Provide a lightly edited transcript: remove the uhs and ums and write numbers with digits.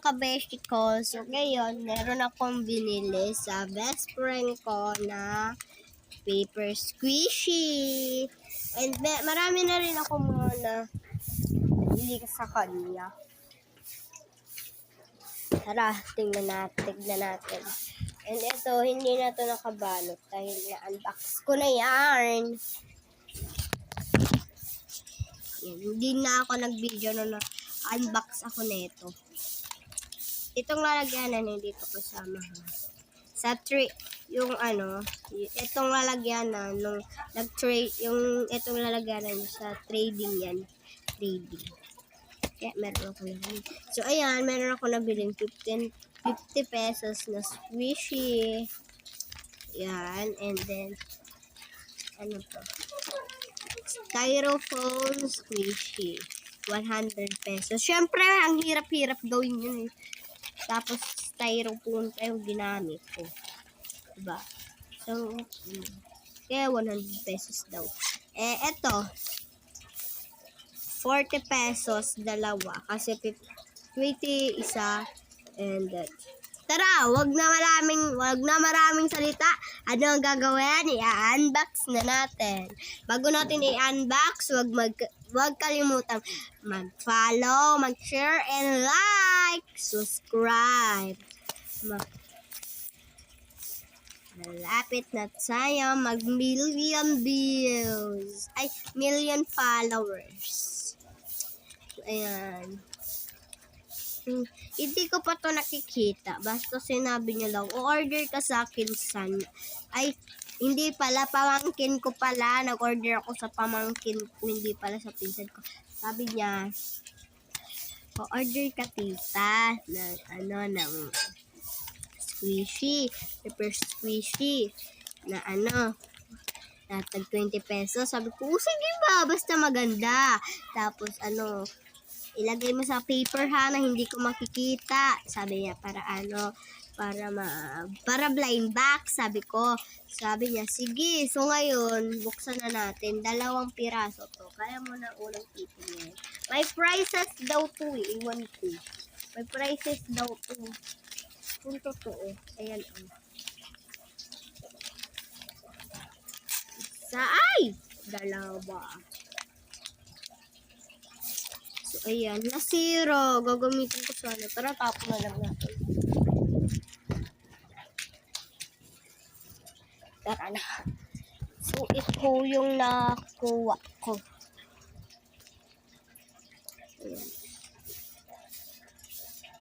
mga kabeshi ko. So, ngayon, meron akong binili sa best friend ko na paper squishy. And marami na rin ako mga na hindi sa kanya. Tara, tingnan natin. And ito, hindi na ito nakabalot dahil na-unbox ko na yan. Yan. Hindi na ako nag-video na unbox ako nito. Itong lalagyanan hindi ito kasama. Sa tray, yung itong lalagyanan nung nag-trade, yung itong lalagyanan sa trading yan. Trading. Kaya meron ako nabili. So ayan, meron ako nabiling 50 pesos na squishy. Yan, and then ano to? Styrofoam squishy. 100 pesos. Syempre, ang hirap-hirap gawin yun eh. Tapos, styrofoam pa yung ginamit ko. Diba? So, kaya 100 pesos daw. Eto. 40 pesos, dalawa. Kasi 20 isa. And tara, wag na maraming salita. Ano ang gagawin? I-unbox na natin. Bago natin i-unbox, wag kalimutan mag-follow, mag-share, and like, subscribe. Malapit na tayo mag-million views. Ay, million followers. Ayan. Hindi ko pa to nakikita. Basta sinabi niya lang, o-order ka sa akin, son. Ay, hindi pala. Pamangkin ko pala. Nag-order ako sa pamangkin ko. Hindi pala sa pinsan ko. Sabi niya, o-order ka, tita. Ng squishy. Paper squishy. Na natag 20 pesos. Sabi ko, sige ba? Basta maganda. Tapos ilagay mo sa paper ha na hindi ko makikita. Sabi niya para blind box, sabi ko. Sabi niya, sige. So ngayon, buksan na natin. 2 piraso to. Kaya mo na unang titingin. May prices daw to eh. Iwan ko. May prices daw to. Kung totoo. Ayan Isa ay! 2. So, ayan. Nasiro. Gagamitin ko sana. Tara, tapon na lang natin. Tara na. So, ito yung nakuha ko. Ayan.